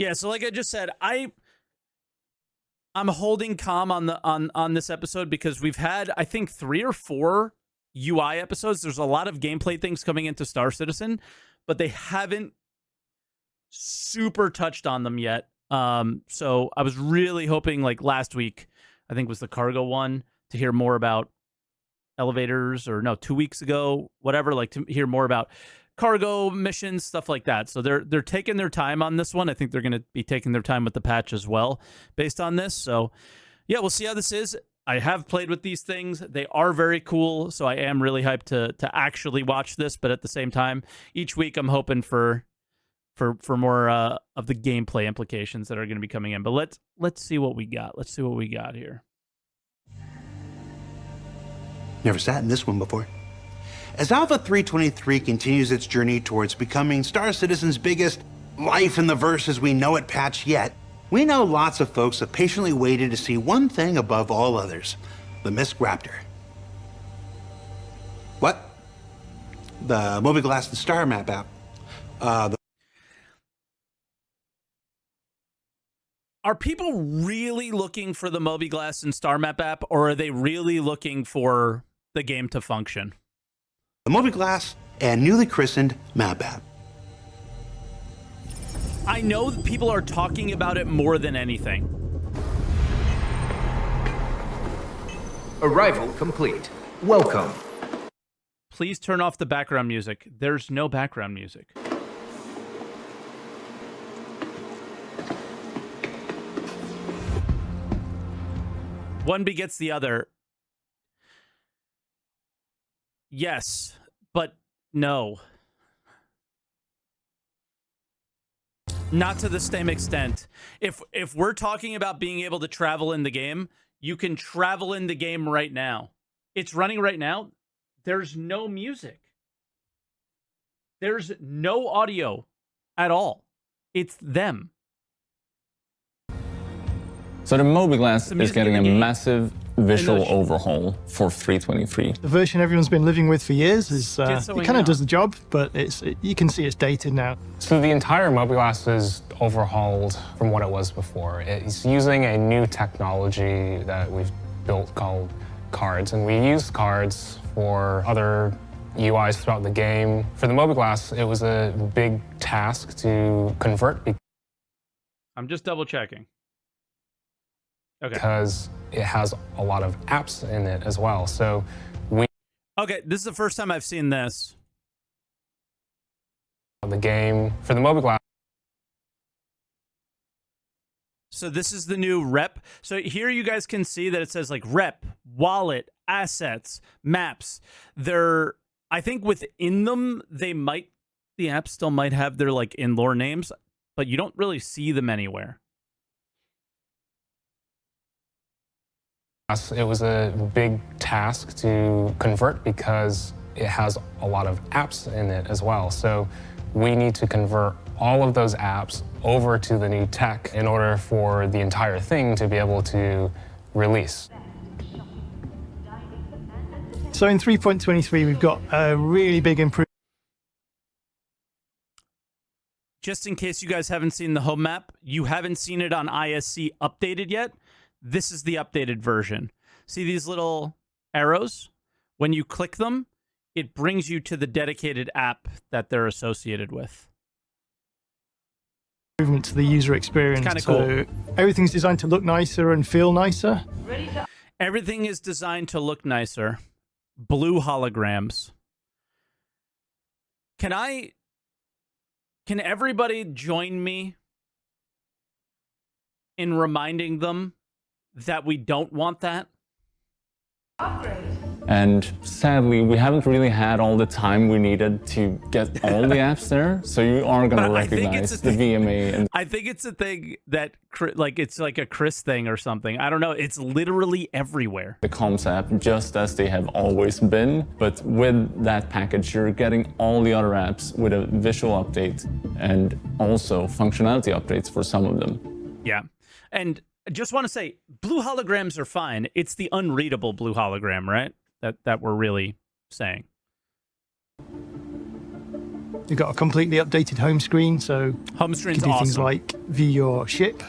Yeah, so like I just said, I'm holding calm on this episode because we've had, I think, 3 or 4 UI episodes. There's a lot of gameplay things coming into Star Citizen, but they haven't super touched on them yet. So I was really hoping, like last week, I think was the cargo one, to hear more about elevators, or no, 2 weeks ago, whatever, like to hear more about cargo missions, stuff like that. So they're taking their time on this one. I think they're going to be taking their time with the patch as well based on this. So yeah, we'll see how this is. I have played with these things. They are very cool. So I am really hyped to actually watch this. But at the same time, each week I'm hoping for more of the gameplay implications that are going to be coming in. But let's see what we got. Let's see what we got here. Never sat in this one before. As Alpha 323 continues its journey towards becoming Star Citizen's biggest life in the verse as we know it patch yet, we know lots of folks have patiently waited to see one thing above all others: the Mist Raptor. What? The Mobiglass and Star Map app. Are people really looking for the Mobiglass and Star Map app, or are they really looking for the game to function? The Mobiglass and newly christened map app. I know that people are talking about it more than anything. Arrival complete. Welcome. Please turn off the background music. There's no background music. One begets the other. Yes, but no. Not to the same extent. If we're talking about being able to travel in the game, you can travel in the game right now. It's running right now. There's no music. There's no audio at all. It's them. So the Mobiglass is getting a massive visual overhaul for 323. The version everyone's been living with for years is it kind of does the job, but you can see it's dated now. So the entire Mobiglass is overhauled from what it was before. It's using a new technology that we've built called cards, and we use cards for other UIs throughout the game. For the Mobiglass, it was a big task to convert. I'm just double checking. Okay. Because it has a lot of apps in it as well. So Okay, this is the first time I've seen this. The game for the Mobiglass. So this is the new rep. So here you guys can see that it says like rep, wallet, assets, maps. I think within them, the apps still might have their like in-lore names, but you don't really see them anywhere. It was a big task to convert because it has a lot of apps in it as well. So we need to convert all of those apps over to the new tech in order for the entire thing to be able to release. So in 3.23, we've got a really big improvement. Just in case you guys haven't seen the home map, you haven't seen it on ISC updated yet. This is the updated version. See these little arrows? When you click them, it brings you to the dedicated app that they're associated with. Improvement to the user experience. It's kind of cool. Everything's designed to look nicer and feel nicer. Everything is designed to look nicer. Blue holograms. Can everybody join me in reminding them that we don't want that? And sadly, we haven't really had all the time we needed to get all the apps there. So you are going to recognize the VMA. And I think it's a thing that, like, it's like a Chris thing or something. I don't know. It's literally everywhere. the comms app, just as they have always been. But with that package, you're getting all the other apps with a visual update and also functionality updates for some of them. Yeah. And I just want to say, blue holograms are fine. It's the unreadable blue hologram, right? That we're really saying. You've got a completely updated home screen, so home you screen's can do things awesome. like view your ship,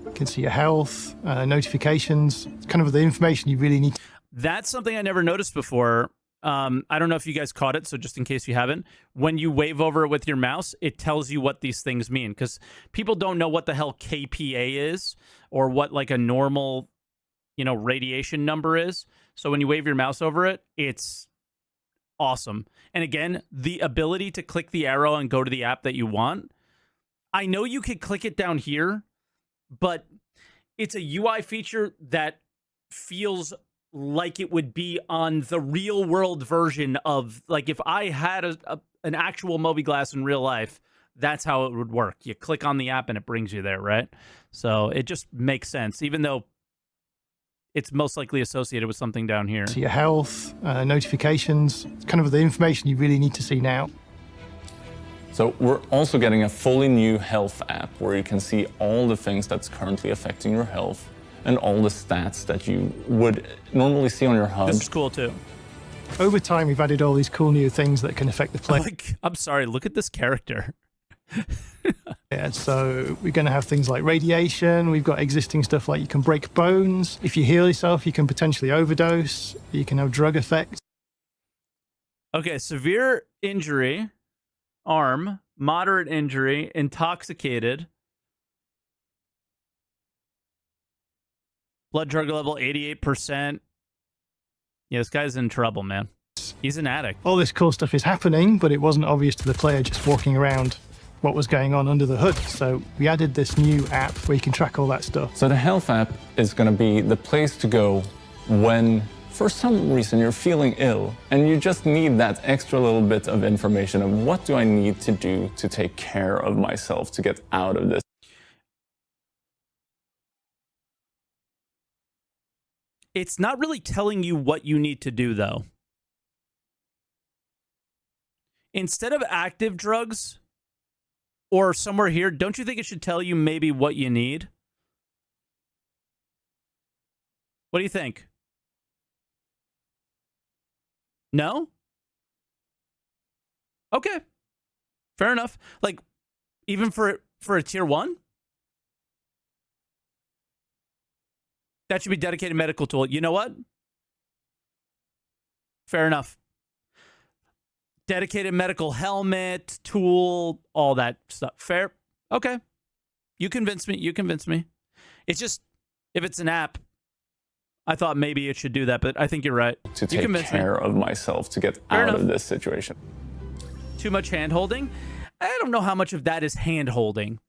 you can see your health, notifications, kind of the information you really need. That's something I never noticed before. I don't know if you guys caught it, so just in case you haven't, when you wave over it with your mouse, it tells you what these things mean, because people don't know what the hell KPA is or what like a normal, radiation number is. So when you wave your mouse over it, it's awesome. And again, the ability to click the arrow and go to the app that you want. I know you could click it down here, but it's a UI feature that feels like it would be on the real world version of, like, if I had an actual mobiGlass in real life, that's how it would work. You click on the app and it brings you there, right? So it just makes sense, even though it's most likely associated with something down here. See your health, notifications, kind of the information you really need to see now. So we're also getting a fully new health app where you can see all the things that's currently affecting your health and all the stats that you would normally see on your HUD. This is cool too. Over time, we've added all these cool new things that can affect the player. I'm sorry, look at this character. Yeah, so we're going to have things like radiation. We've got existing stuff like you can break bones. If you heal yourself, you can potentially overdose. You can have drug effects. Okay, severe injury, arm, moderate injury, intoxicated. Blood drug level 88%. Yeah, this guy's in trouble, man. He's an addict. All this cool stuff is happening, but it wasn't obvious to the player just walking around what was going on under the hood. So we added this new app where you can track all that stuff. So the health app is going to be the place to go when, for some reason, you're feeling ill and you just need that extra little bit of information of what do I need to do to take care of myself to get out of this. It's not really telling you what you need to do, though. Instead of active drugs or somewhere here, don't you think it should tell you maybe what you need? What do you think? No? Okay. Fair enough. Like, even for a tier 1? That should be dedicated medical tool. You know what? Fair enough. Dedicated medical helmet, tool, all that stuff. Fair. Okay. You convinced me. You convinced me. It's just, if it's an app, I thought maybe it should do that, but I think you're right. To take care of myself to get out of this situation. Too much hand-holding? I don't know how much of that is hand-holding,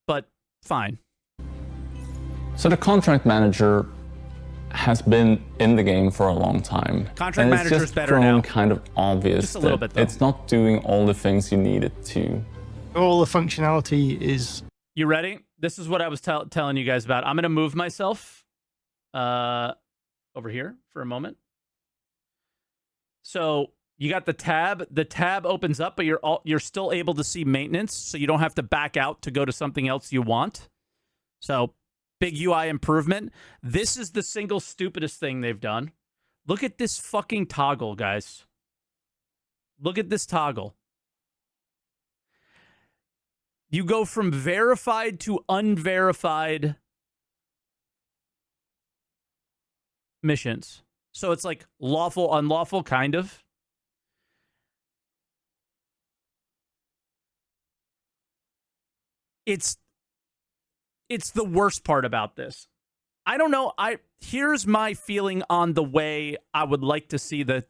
but fine. So the contract manager has been in the game for a long time. Contract manager's better now. It's just grown kind of obvious just a little bit, though. It's not doing all the things you need it to. All the functionality is... You ready? This is what I was telling you guys about. I'm going to move myself over here for a moment. So you got the tab. The tab opens up, but you're still able to see maintenance, so you don't have to back out to go to something else you want. So... big UI improvement. This is the single stupidest thing they've done. Look at this fucking toggle, guys. Look at this toggle. You go from verified to unverified missions. So it's like lawful, unlawful, kind of. It's the worst part about this. I don't know. Here's my feeling on the way I would like to see the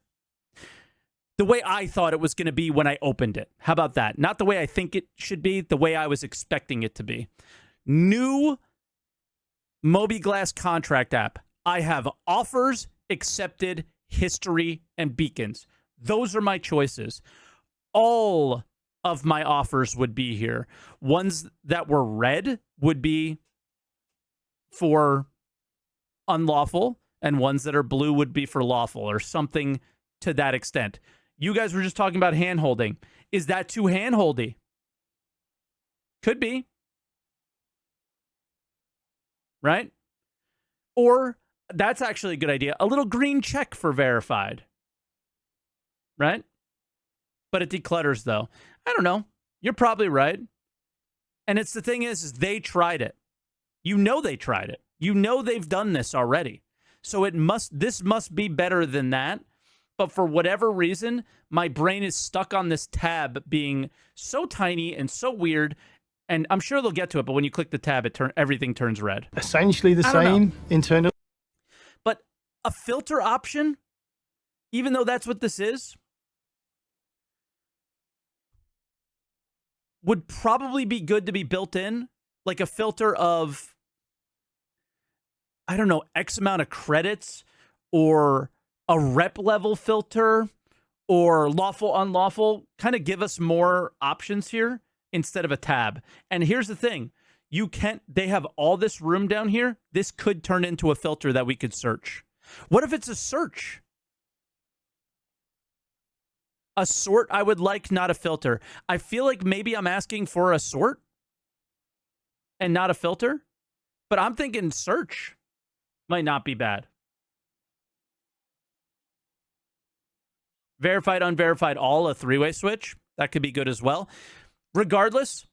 way I thought it was going to be when I opened it. How about that? Not the way I think it should be, the way I was expecting it to be. New mobiGlass contract app. I have offers, accepted, history, and beacons. Those are my choices. All of my offers would be here. Ones that were red would be for unlawful, and ones that are blue would be for lawful, or something to that extent. You guys were just talking about hand-holding. Is that too hand-holdy? Could be. Right? Or, that's actually a good idea, a little green check for verified. Right? but it declutters though. I don't know. You're probably right. And it's the thing is they tried it. You know they tried it. You know they've done this already. So this must be better than that. But for whatever reason, my brain is stuck on this tab being so tiny and so weird. And I'm sure they'll get to it, but when you click the tab, everything turns red. Essentially the same internal. But a filter option, even though that's what this is, would probably be good to be built in. Like a filter of, I don't know, X amount of credits, or a rep level filter, or lawful, unlawful. Kind of give us more options here instead of a tab. And here's the thing. They have all this room down here. This could turn into a filter that we could search. What if it's a search? A sort I would like, not a filter. I feel like maybe I'm asking for a sort and not a filter, but I'm thinking search might not be bad. Verified, unverified, all a three-way switch. That could be good as well. Regardless,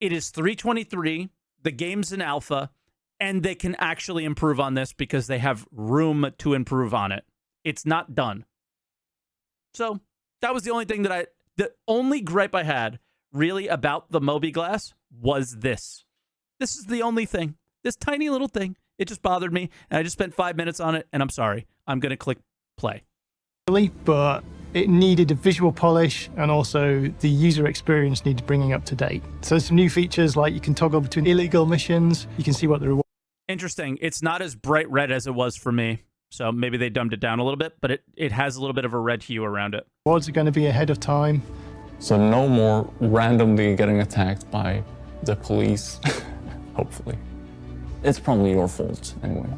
it is 323. The game's in alpha, and they can actually improve on this because they have room to improve on it. It's not done. So that was the only thing the only gripe I had really about the Moby Glass was this. This is the only thing. This tiny little thing. It just bothered me, and I just spent 5 minutes on it, and I'm sorry. I'm going to click play. But it needed a visual polish, and also the user experience needed bringing up to date. So some new features, like you can toggle between illegal missions. You can see what the reward. Interesting. It's not as bright red as it was for me. So maybe they dumbed it down a little bit, but it has a little bit of a red hue around it. Rewards are going to be ahead of time. So no more randomly getting attacked by the police, hopefully. It's probably your fault anyway.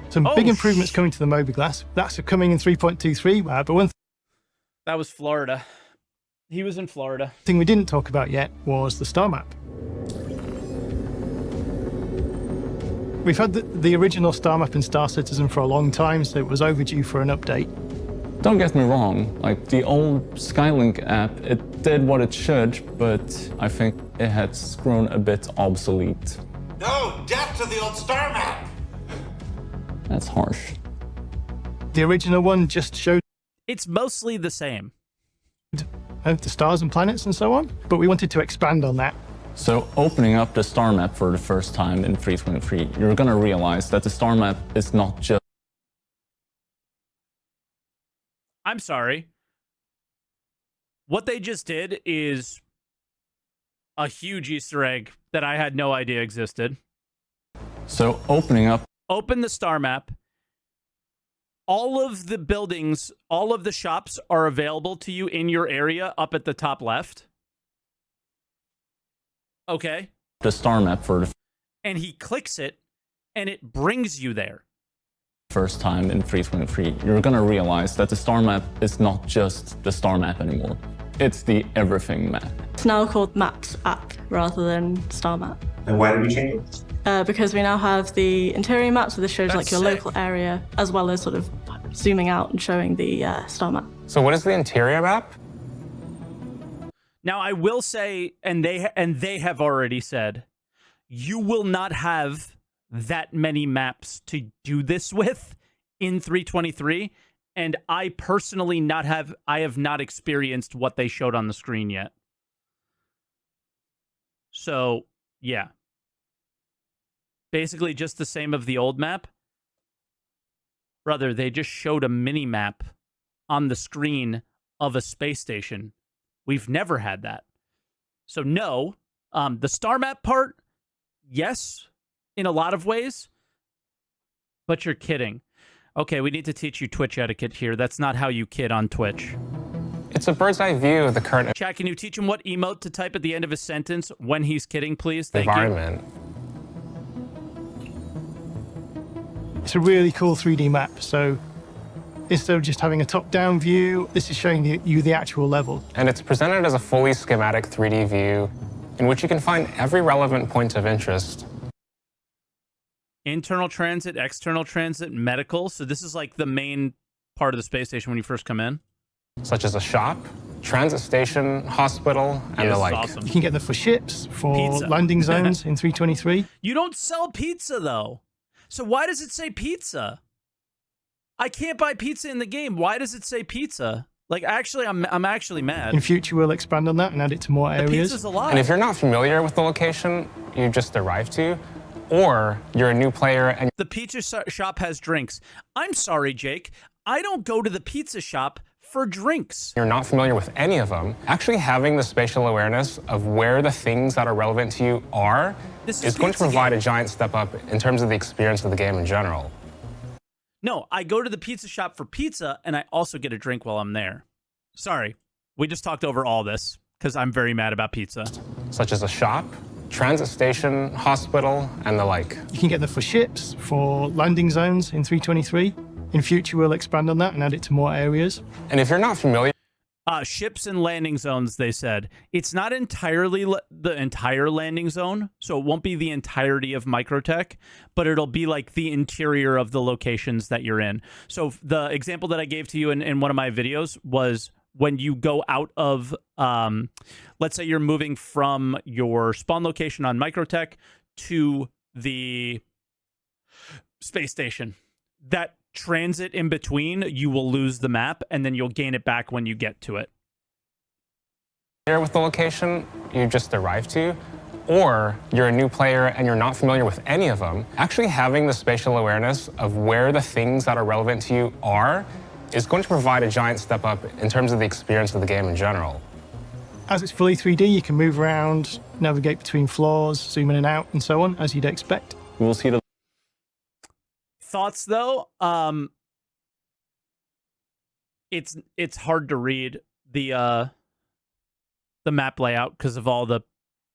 Some big improvements coming to the Moby Glass. That's coming in 3.23, but one that was Florida. He was in Florida. thing we didn't talk about yet was the star map. We've had the original star map in Star Citizen for a long time, so it was overdue for an update. Don't get me wrong, like the old Skylink app, it did what it should, but I think it has grown a bit obsolete. No, death to the old star map! That's harsh. The original one just showed It's mostly the same. the stars and planets and so on, but we wanted to expand on that. So opening up the star map for the first time in 323, you're gonna realize that the star map is not just... I'm sorry. What they just did is a huge Easter egg that I had no idea existed. So opening up... Open the star map. All of the buildings, all of the shops are available to you in your area up at the top left. Okay. The star map for the And he clicks it, and it brings you there. first time in 323, you're gonna realize that the star map is not just the star map anymore. It's the everything map. It's now called Maps app rather than Star Map. And why did we change it? Because we now have the interior map, so this shows That's like your sick. local area, as well as sort of zooming out and showing the star map. So what is the interior map? Now, I will say, and they have already said, you will not have that many maps to do this with in 323. And I personally have not experienced what they showed on the screen yet. So, yeah. Basically just the same of the old map. Brother, they just showed a mini map on the screen of a space station. We've never had that. So no, the star map part, yes, in a lot of ways, but you're kidding. Okay, we need to teach you Twitch etiquette here. That's not how you kid on Twitch. It's a bird's eye view of the current Chat, can you teach him what emote to type at the end of his sentence when he's kidding, please? Thank you. environment. It's a really cool 3D map. So instead of just having a top-down view, this is showing you the actual level. And it's presented as a fully schematic 3D view in which you can find every relevant point of interest. Internal transit, external transit, medical. So this is like the main part of the space station when you first come in. such as a shop, transit station, hospital, and the like. Awesome. You can get them for ships, for Pizza. landing zones in 323. You don't sell pizza though. So why does it say pizza? I can't buy pizza in the game. Why does it say pizza? Like, actually, I'm actually mad. In future, we'll expand on that and add it to more The areas. pizza's a lot. And if you're not familiar with the location you just arrived to, or you're a new player and The pizza shop has drinks. I'm sorry, Jake. I don't go to the pizza shop for drinks. you're not familiar with any of them, actually having the spatial awareness of where the things that are relevant to you are This is going to pizza provide game. a giant step up in terms of the experience of the game in general. No, I go to the pizza shop for pizza, and I also get a drink while I'm there. Sorry, we just talked over all this because I'm very mad about pizza. Such as a shop, transit station, hospital, and the like. You can get them for ships, for landing zones in 323. In future, we'll expand on that and add it to more areas. And if you're not familiar Ships and landing zones, they said. It's not entirely the entire landing zone, so it won't be the entirety of Microtech, but it'll be like the interior of the locations that you're in. So the example that I gave to you in one of my videos was when you go out of, let's say you're moving from your spawn location on Microtech to the space station. That transit in between, you will lose the map, and then you'll gain it back when you get to it. with the location you just arrived to, or you're a new player and you're not familiar with any of them, actually having the spatial awareness of where the things that are relevant to you are is going to provide a giant step up in terms of the experience of the game in general. As it's fully 3D, you can move around, navigate between floors, zoom in and out, and so on, as you'd expect. We'll see the Thoughts though, it's hard to read the map layout because of all the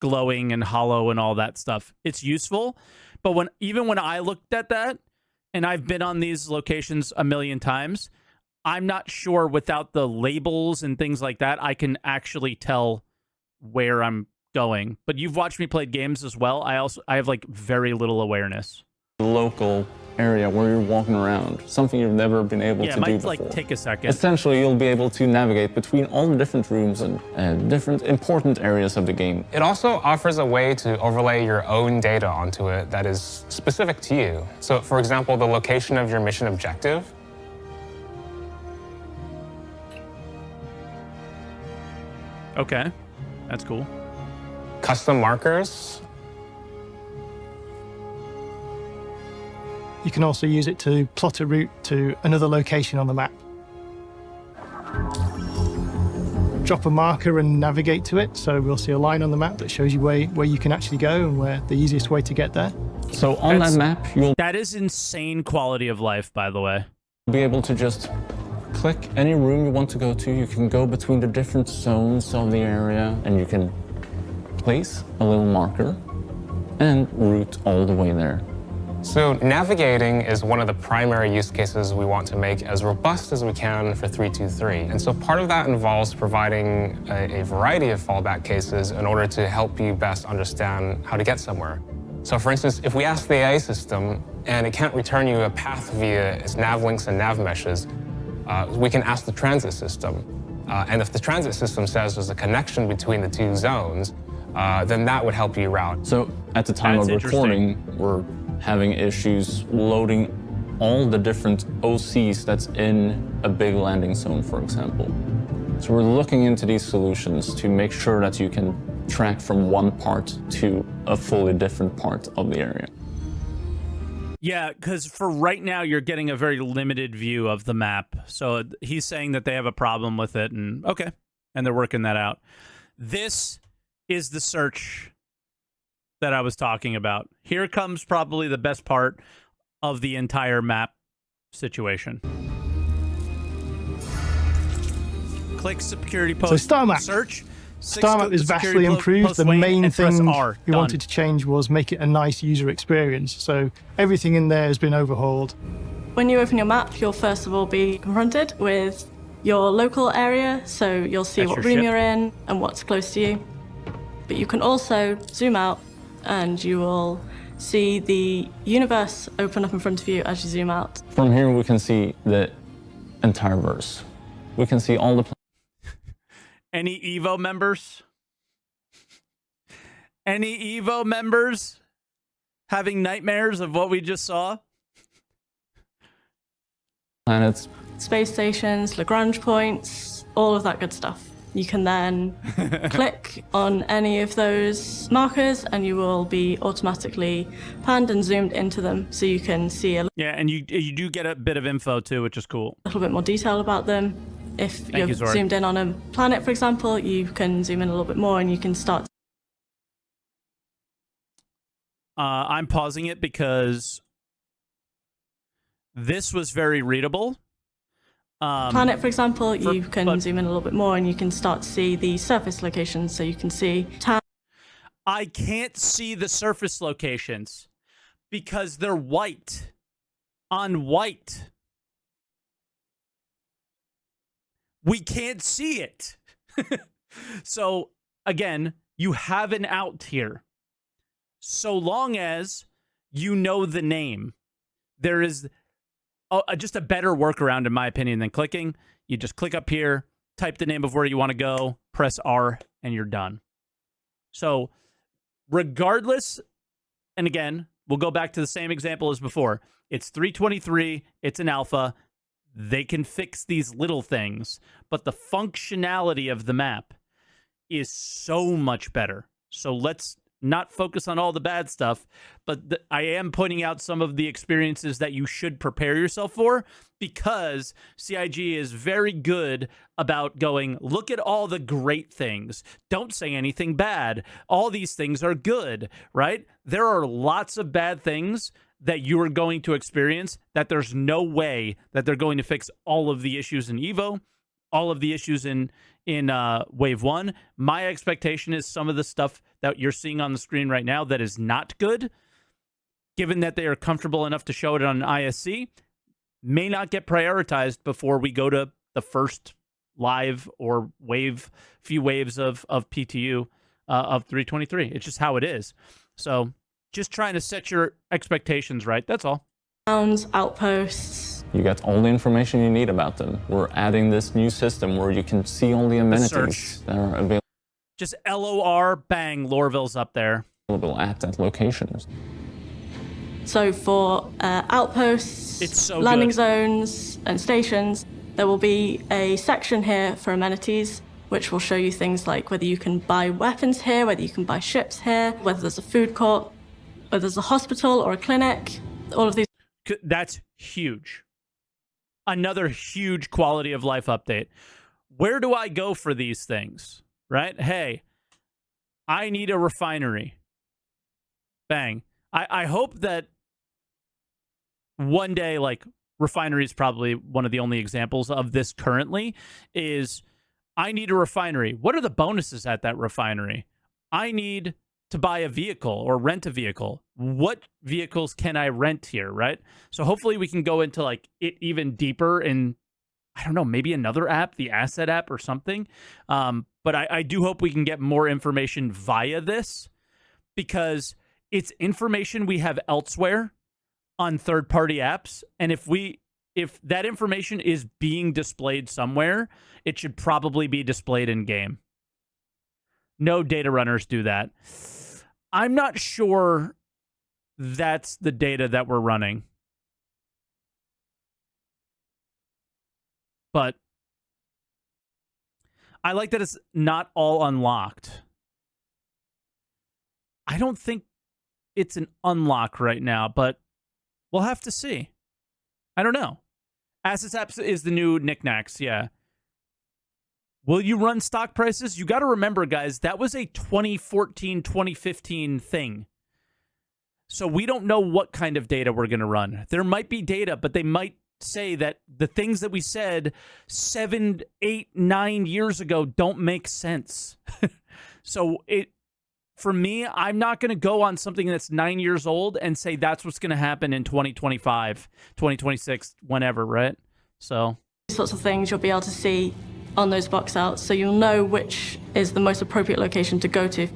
glowing and hollow and all that stuff. It's useful, but even when I looked at that, and I've been on these locations a million times, I'm not sure without the labels and things like that I can actually tell where I'm going. But you've watched me play games as well. I have like very little awareness. local area where you're walking around, something you've never been able to do before. Yeah, it might like take a second. Essentially, you'll be able to navigate between all the different rooms and different important areas of the game. It also offers a way to overlay your own data onto it that is specific to you. So, for example, the location of your mission objective. Okay, that's cool. Custom markers. You can also use it to plot a route to another location on the map. Drop a marker and navigate to it, so we'll see a line on the map that shows you where you can actually go and where the easiest way to get there. So on that map, you'll That is insane quality of life, by the way. be able to just click any room you want to go to. You can go between the different zones of the area, and you can place a little marker and route all the way there. So navigating is one of the primary use cases we want to make as robust as we can for 323. And so part of that involves providing a variety of fallback cases in order to help you best understand how to get somewhere. So for instance, if we ask the AI system and it can't return you a path via its nav links and nav meshes, we can ask the transit system. And if the transit system says there's a connection between the two zones, then that would help you route. So at the time That's of recording, we're having issues loading all the different OCs that's in a big landing zone, for example. So we're looking into these solutions to make sure that you can track from one part to a fully different part of the area. Yeah, because for right now, you're getting a very limited view of the map. So he's saying that they have a problem with it, and okay, and they're working that out. This is the search that I was talking about. Here comes probably the best part of the entire map situation. Click security post. So Star Map. Search. Star Map is security vastly improved. post The Wayne main and press thing R. we Done. wanted to change was make it a nice user experience. So everything in there has been overhauled. When you open your map, you'll first of all be confronted with your local area, so you'll see That's what your room ship. you're in and what's close to you. But you can also zoom out and you will see the universe open up in front of you as you zoom out. From here, we can see the entire verse. We can see all the Any Evo members? Any Evo members having nightmares of what we just saw? planets. Space stations, Lagrange points, all of that good stuff. You can then click on any of those markers and you will be automatically panned and zoomed into them so you can see a Yeah, and you do get a bit of info too, which is cool. little bit more detail about them. If Thank you, you're Zora. zoomed in on a planet, for example, you can zoom in a little bit more and you can start. I'm pausing it because this was very readable. Planet, for example, you can zoom in a little bit more and you can start to see the surface locations. So you can see town. I can't see the surface locations because they're white on white. We can't see it. So again, you have an out here. So long as you know the name, there is just a better workaround, in my opinion, than clicking. You just click up here, type the name of where you want to go, press R, and you're done. So regardless, and again, we'll go back to the same example as before. It's 323. It's an alpha. They can fix these little things, but the functionality of the map is so much better. So let's not focus on all the bad stuff, but I am pointing out some of the experiences that you should prepare yourself for, because CIG is very good about going, look at all the great things. Don't say anything bad. All these things are good, right? There are lots of bad things that you are going to experience that there's no way that they're going to fix all of the issues in Evo, all of the issues in Wave 1. My expectation is some of the stuff that you're seeing on the screen right now that is not good, given that they are comfortable enough to show it on ISC, may not get prioritized before we go to the first live or few waves of PTU of 323. It's just how it is. So just trying to set your expectations right. That's all. Towns, outposts. You get all the information you need about them. We're adding this new system where you can see all the amenities that are available. Just LOR, bang, Lorville's up there. At that location. So for outposts, It's so landing good. zones, and stations, there will be a section here for amenities, which will show you things like whether you can buy weapons here, whether you can buy ships here, whether there's a food court, whether there's a hospital or a clinic. All of these. That's huge. Another huge quality of life update. Where do I go for these things? Right? Hey, I need a refinery. Bang. I hope that one day, like, refinery is probably one of the only examples of this currently, is I need a refinery. What are the bonuses at that refinery? I need to buy a vehicle or rent a vehicle. What vehicles can I rent here, right? So hopefully we can go into like it even deeper in, I don't know, maybe another app, the asset app or something. But I do hope we can get more information via this, because it's information we have elsewhere on third-party apps. And if that information is being displayed somewhere, it should probably be displayed in game. No data runners do that. I'm not sure that's the data that we're running. But I like that it's not all unlocked. I don't think it's an unlock right now, but we'll have to see. I don't know. Assets apps is the new knickknacks, yeah. Will you run stock prices? You got to remember, guys, that was a 2014, 2015 thing. So we don't know what kind of data we're going to run. There might be data, but they might say that the things that we said 7, 8, 9 years ago don't make sense. So for me, I'm not going to go on something that's 9 years old and say that's what's going to happen in 2025, 2026, whenever, right? So These sorts of things you'll be able to see on those box outs, so you'll know which is the most appropriate location to go to.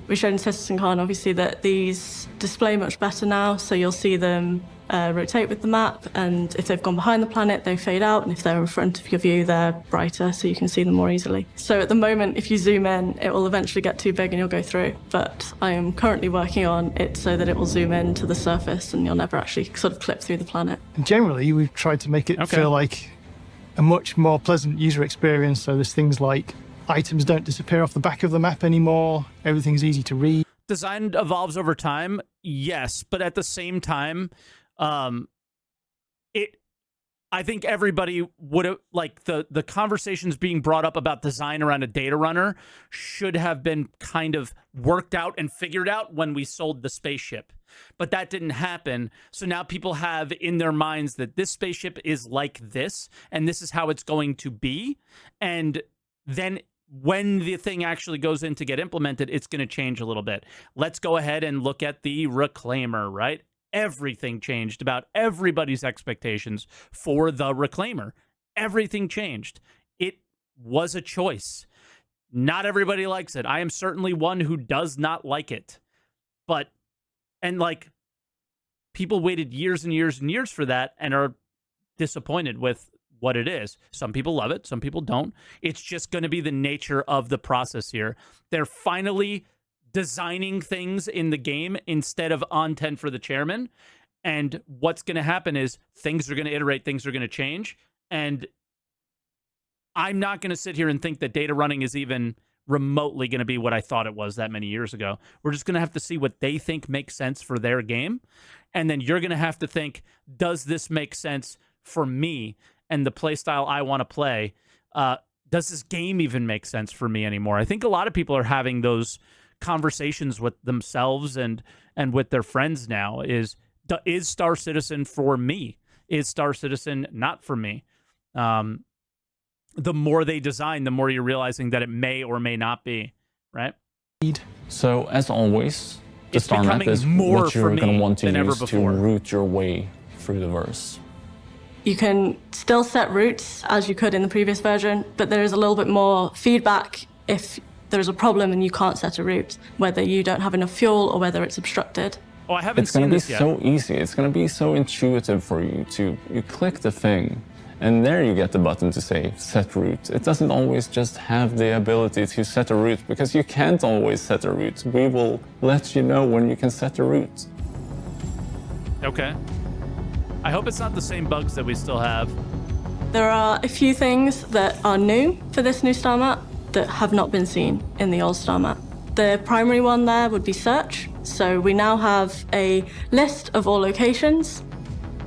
We showed in CitizenCon, obviously, that these display much better now, so you'll see them rotate with the map, and if they've gone behind the planet, they fade out, and if they're in front of your view, they're brighter, so you can see them more easily. So at the moment, if you zoom in, it will eventually get too big and you'll go through, but I am currently working on it so that it will zoom in to the surface and you'll never actually sort of clip through the planet. And generally, we've tried to make it feel like a much more pleasant user experience, so there's things like items don't disappear off the back of the map anymore, everything's easy to read. Design evolves over time, yes, but at the same time, I think everybody would have, like, the conversations being brought up about design around a data runner should have been kind of worked out and figured out when we sold the spaceship. But that didn't happen. So now people have in their minds that this spaceship is like this, and this is how it's going to be. And then when the thing actually goes in to get implemented, it's going to change a little bit. Let's go ahead and look at the Reclaimer, right? Everything changed about everybody's expectations for the Reclaimer. Everything changed. It was a choice. Not everybody likes it. I am certainly one who does not like it. But, and like, people waited years and years and years for that and are disappointed with what it is. Some people love it. Some people don't. It's just going to be the nature of the process here. They're finally designing things in the game instead of on 10 for the chairman. And what's going to happen is things are going to iterate, things are going to change. And I'm not going to sit here and think that data running is even remotely going to be what I thought it was that many years ago. We're just going to have to see what they think makes sense for their game. And then you're going to have to think, does this make sense for me and the play style I want to play? Does this game even make sense for me anymore? I think a lot of people are having those conversations with themselves and with their friends now. Is Star Citizen for me? Is Star Citizen not for me? The more they design, the more you're realizing that it may or may not be, right? So, as always, the It's star map becoming is more what for you're me going to want to than ever use to before. route your way through the verse. You can still set routes as you could in the previous version, but there is a little bit more feedback if there's a problem and you can't set a route, whether you don't have enough fuel or whether it's obstructed. Oh, I haven't It's going seen to be this yet. so easy. It's going to be so intuitive for you to, you click the thing, and there you get the button to say set route. It doesn't always just have the ability to set a route, because you can't always set a route. We will let you know when you can set a route. Okay. I hope it's not the same bugs that we still have. There are a few things that are new for this new star map that have not been seen in the old star map. The primary one there would be search. So we now have a list of all locations.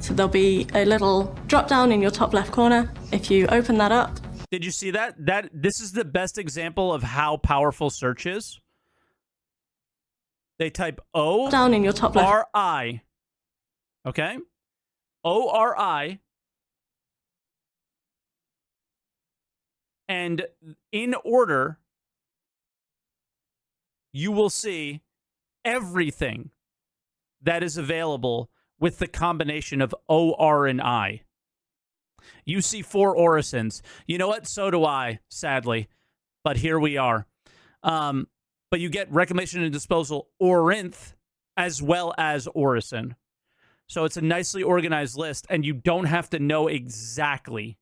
So there'll be a little drop down in your top left corner. If you open that up. Did you see that? This is the best example of how powerful search is. They type O Down in your top left. R-I. Okay? O-R-I. And in order, you will see everything that is available with the combination of O, R, and I. You see 4 Orisons. You know what? So do I, sadly. But here we are. But you get Reclamation and Disposal Orinth as well as Orison. So it's a nicely organized list, and you don't have to know exactly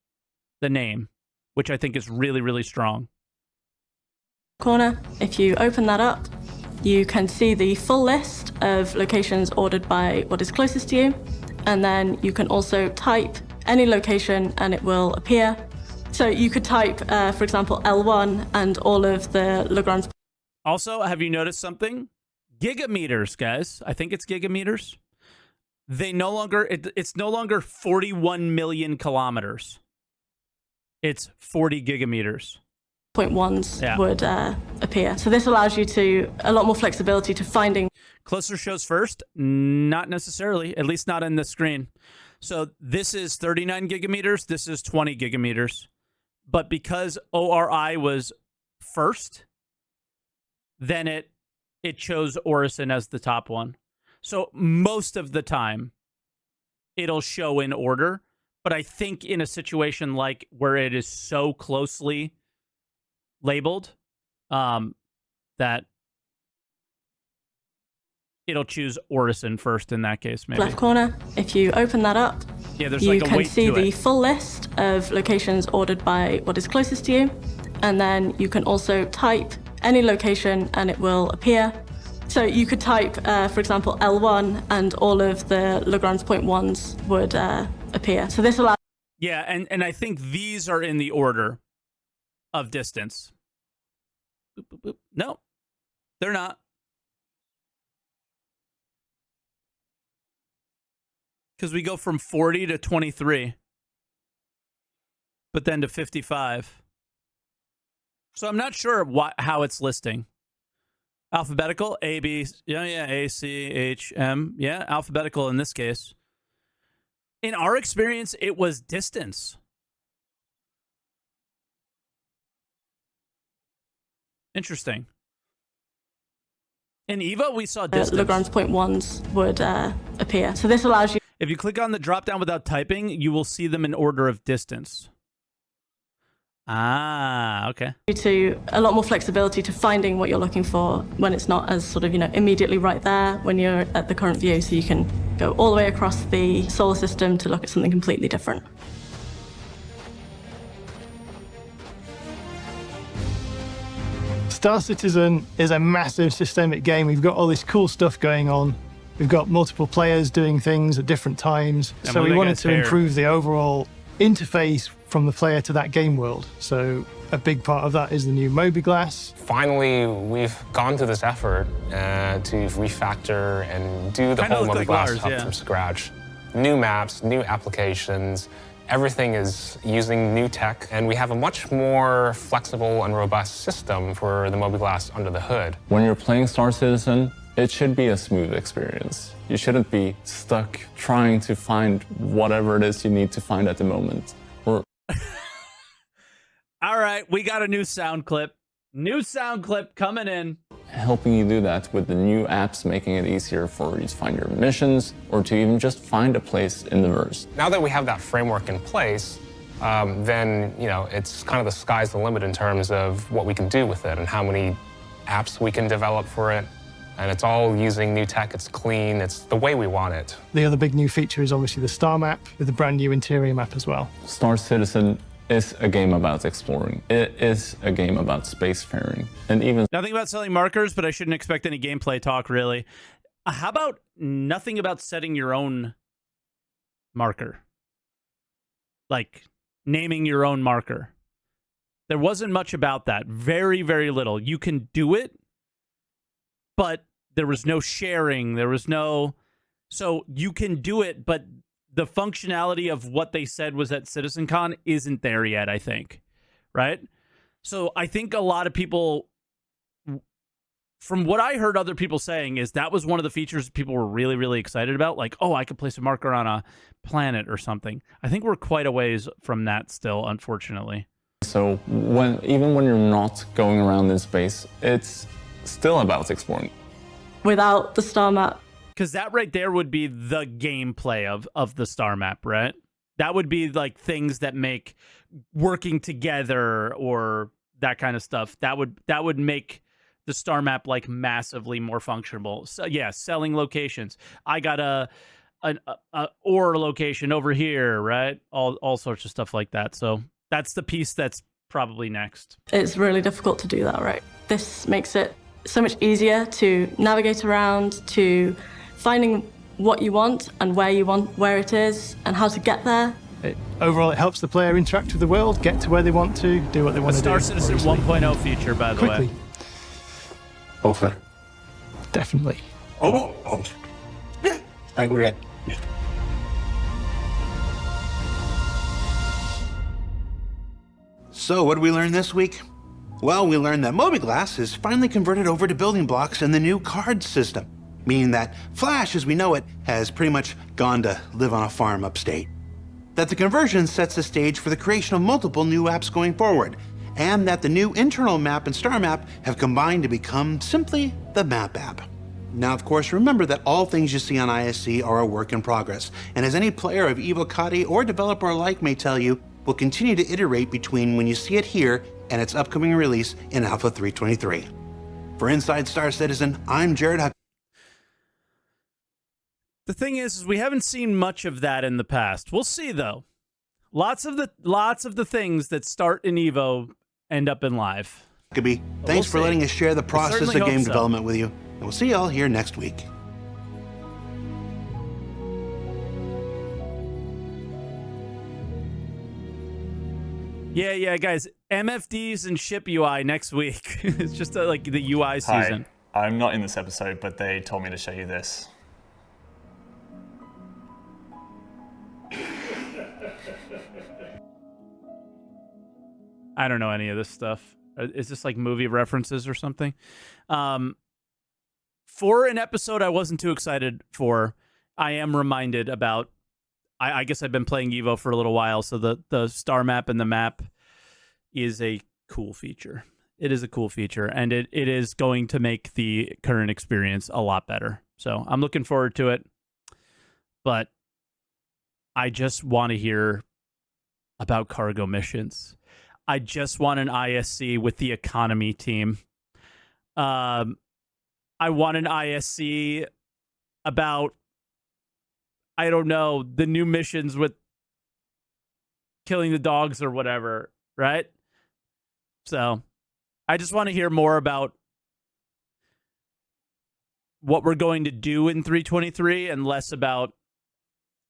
the name, which I think is really, really strong. Corner. If you open that up, you can see the full list of locations ordered by what is closest to you. And then you can also type any location and it will appear. So you could type, for example, L1 and all of the Lagrange. Also, have you noticed something? Gigameters, guys. I think it's gigameters. They no longer, it's no longer 41 million kilometers. It's 40 gigameters. 0.1s would appear. So this allows you to a lot more flexibility to finding. Closer shows first? Not necessarily, at least not in the screen. So this is 39 gigameters. This is 20 gigameters. But because ORI was first, then it chose Orison as the top one. So most of the time, it'll show in order. But I think in a situation like where it is so closely labeled, that it'll choose Orison first in that case, maybe. Left corner. If you open that up, Yeah, there's you like a can weight see to the it. full list of locations ordered by what is closest to you. And then you can also type any location and it will appear. So you could type, for example, L1 and all of the Lagrange point ones would appear. So this allows. Yeah, and I think these are in the order of distance. Boop, boop, boop. No, they're not. Because we go from 40 to 23, but then to 55. So I'm not sure how it's listing. Alphabetical, A, B, yeah, A, C, H, M. Yeah, alphabetical in this case. In our experience, it was distance. Interesting. In EVA, we saw distance. Lagrange point ones would appear. So this allows you. If you click on the drop down without typing, you will see them in order of distance. Ah, okay. To a lot more flexibility to finding what you're looking for when it's not as sort of, immediately right there when you're at the current view. So you can go all the way across the solar system to look at something completely different. Star Citizen is a massive systemic game. We've got all this cool stuff going on. We've got multiple players doing things at different times. And So we moving wanted us to here. improve the overall interface from the player to that game world. So a big part of that is the new Mobi-Glass. Finally, we've gone to this effort to refactor and do the Kinda whole look like Mobi-Glass ours, hub yeah. from scratch. New maps, new applications. Everything is using new tech, and we have a much more flexible and robust system for the Mobi-Glass under the hood. When you're playing Star Citizen, it should be a smooth experience. You shouldn't be stuck trying to find whatever it is you need to find at the moment. Or All right, we got a new sound clip. New sound clip coming in. helping you do that with the new apps, making it easier for you to find your missions or to even just find a place in the verse. Now that we have that framework in place, then it's kind of the sky's the limit in terms of what we can do with it and how many apps we can develop for it. And it's all using new tech. It's clean. It's the way we want it. The other big new feature is obviously the star map with the brand new interior map as well. Star Citizen is a game about exploring. It is a game about spacefaring. And even Nothing about selling markers, but I shouldn't expect any gameplay talk, really. How about nothing about setting your own marker? Like naming your own marker. There wasn't much about that. Very, very little. You can do it, but there was no sharing. There was no... So you can do it, but the functionality of what they said was at CitizenCon isn't there yet, I think. Right? So I think a lot of people... From what I heard other people saying is that was one of the features people were really, really excited about. Like, oh, I could place a marker on a planet or something. I think we're quite a ways from that still, unfortunately. so even when you're not going around in space, it's still about exploring. Without the star map, Because that right there would be the gameplay of the star map, right? That would be like things that make working together or that kind of stuff. That would make the star map like massively more functional. So yeah, selling locations. I got a ore location over here, right? All sorts of stuff like that. So that's the piece that's probably next. it's really difficult to do that, right? This makes it so much easier to navigate around, to finding what you want and where it is, and how to get there. Overall, it helps the player interact with the world, get to where they want to, do what they A want to do. Star Citizen obviously. 1.0 feature, by the Quickly, way. Hopefully. definitely. Oh. Yeah, I agree. So, what did we learn this week? Well, we learned that Mobi-Glass is finally converted over to building blocks in the new card system, meaning that Flash, as we know it, has pretty much gone to live on a farm upstate. That the conversion sets the stage for the creation of multiple new apps going forward, and that the new internal map and star map have combined to become simply the Map app. Now, of course, remember that all things you see on ISC are a work in progress, and as any player of Evocati or developer alike may tell you, will continue to iterate between when you see it here and its upcoming release in Alpha 3.23. For Inside Star Citizen, I'm Jared Huck. The thing is we haven't seen much of that in the past. We'll see though. Lots of the things that start in Evo end up in live. Thanks we'll for see. letting us share the process of certainly game hope so. development with you. And we'll see y'all here next week. Yeah, guys. MFDs and ship UI next week. It's just like the UI season. Hi, I'm not in this episode, but they told me to show you this. I don't know any of this stuff. Is this like movie references or something? For an episode I wasn't too excited for, I am reminded about. I guess I've been playing Evo for a little while, so the star map and the map is a cool feature. It is a cool feature, and it is going to make the current experience a lot better. So I'm looking forward to it, but I just want to hear about cargo missions. I just want an ISC with the economy team. I want an ISC about, I don't know, the new missions with killing the dogs or whatever, right? So I just want to hear more about what we're going to do in 323 and less about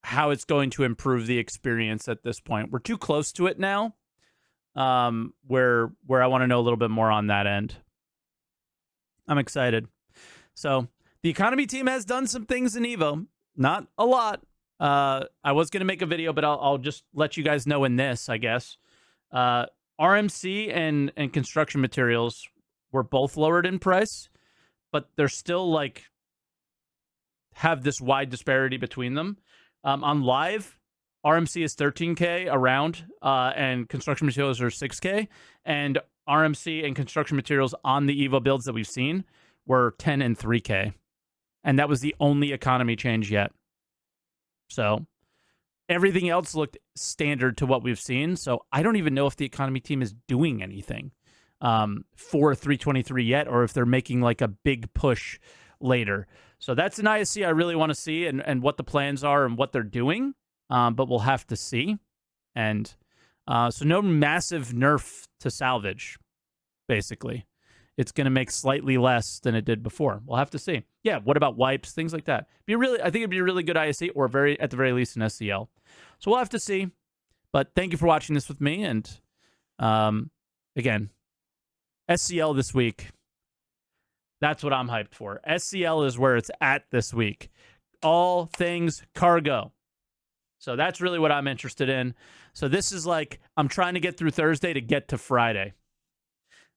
how it's going to improve the experience at this point. We're too close to it now, where I want to know a little bit more on that end. I'm excited. So the economy team has done some things in Evo. Not a lot. I was going to make a video, but I'll just let you guys know in this, I guess. RMC and construction materials were both lowered in price, but they're still like have this wide disparity between them. On live, RMC is 13K around, and construction materials are 6K, and RMC and construction materials on the Evo builds that we've seen were 10 and 3K. And that was the only economy change yet. So everything else looked standard to what we've seen. So I don't even know if the economy team is doing anything for 323 yet, or if they're making like a big push later. So that's an ISC I really want to see, and what the plans are and what they're doing. But we'll have to see. And so no massive nerf to salvage, basically. It's going to make slightly less than it did before. We'll have to see. Yeah, what about wipes, things like that? I think it'd be a really good ISC, or at the very least an SCL. So we'll have to see. But thank you for watching this with me. And again, SCL this week. That's what I'm hyped for. SCL is where it's at this week. All things cargo. So that's really what I'm interested in. So this is like, I'm trying to get through Thursday to get to Friday.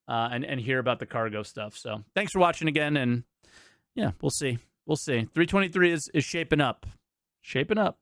And hear about the cargo stuff. So thanks for watching again. And yeah, we'll see. 323 is shaping up. Shaping up.